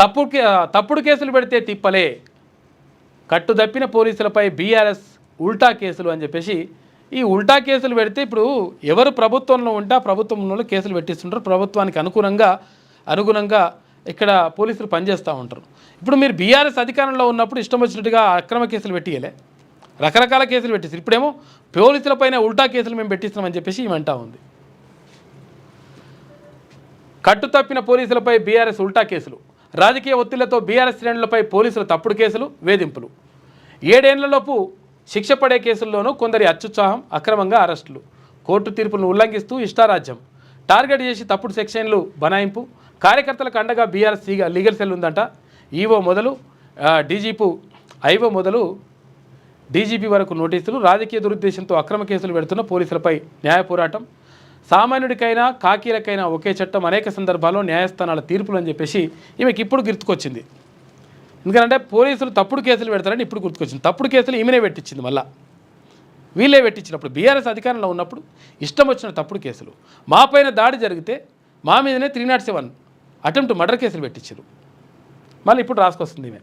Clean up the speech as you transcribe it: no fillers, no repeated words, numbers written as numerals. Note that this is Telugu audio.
తప్పుడు కేసులు పెడితే తిప్పలే, కట్టుదప్పిన పోలీసులపై బీఆర్ఎస్ ఉల్టా కేసులు అని చెప్పేసి, ఈ ఉల్టా కేసులు పెడితే ఇప్పుడు ఎవరు ప్రభుత్వంలో ఉంటే ఆ ప్రభుత్వంలో కేసులు పెట్టిస్తుంటారు, ప్రభుత్వానికి అనుగుణంగా ఇక్కడ పోలీసులు పనిచేస్తూ ఉంటారు. ఇప్పుడు మీరు బీఆర్ఎస్ అధికారంలో ఉన్నప్పుడు ఇష్టం వచ్చినట్టుగా అక్రమ కేసులు పెట్టియలే, రకరకాల కేసులు పెట్టిస్తారు. ఇప్పుడేమో పోలీసులపైన ఉల్టా కేసులు మేము పెట్టిస్తున్నామని చెప్పేసి ఇవంటా ఉంది. కట్టుతప్పిన పోలీసులపై బీఆర్ఎస్ ఉల్టా కేసులు, రాజకీయ ఒత్తిళ్లతో బీఆర్ఎస్ శ్రేణులపై పోలీసుల తప్పుడు కేసులు, వేధింపులు. 7 ఏళ్లలోపు శిక్ష పడే కేసుల్లోనూ కొందరి అత్యుత్సాహం, అక్రమంగా అరెస్టులు, కోర్టు తీర్పులను ఉల్లంఘిస్తూ ఇష్టారాజ్యం, టార్గెట్ చేసి తప్పుడు సెక్షన్లు బనాయింపు, కార్యకర్తలకు అండగా బీఆర్ఎస్ లీగల్ సెల్ ఉందంట. ఈవో మొదలు డీజీపీ వరకు నోటీసులు, రాజకీయ దురుద్దేశంతో అక్రమ కేసులు పెడుతున్న పోలీసులపై న్యాయ పోరాటం, సామాన్యుడికైనా కాకీలకైనా ఒకే చట్టం, అనేక సందర్భాల్లో న్యాయస్థానాల తీర్పులు అని చెప్పేసి ఈమెకి ఇప్పుడు గుర్తుకొచ్చింది. ఎందుకంటే పోలీసులు తప్పుడు కేసులు పెడతారని ఇప్పుడు గుర్తుకొచ్చింది. తప్పుడు కేసులు ఈమెనే పెట్టించింది, మళ్ళీ వీళ్ళే పెట్టించినప్పుడు. బీఆర్ఎస్ అధికారంలో ఉన్నప్పుడు ఇష్టం వచ్చిన తప్పుడు కేసులు, మా పైన దాడి జరిగితే మా మీదనే 307 అటెంప్ట్ మర్డర్ కేసులు పెట్టించారు. మళ్ళీ ఇప్పుడు రాసుకొస్తుంది ఈమె.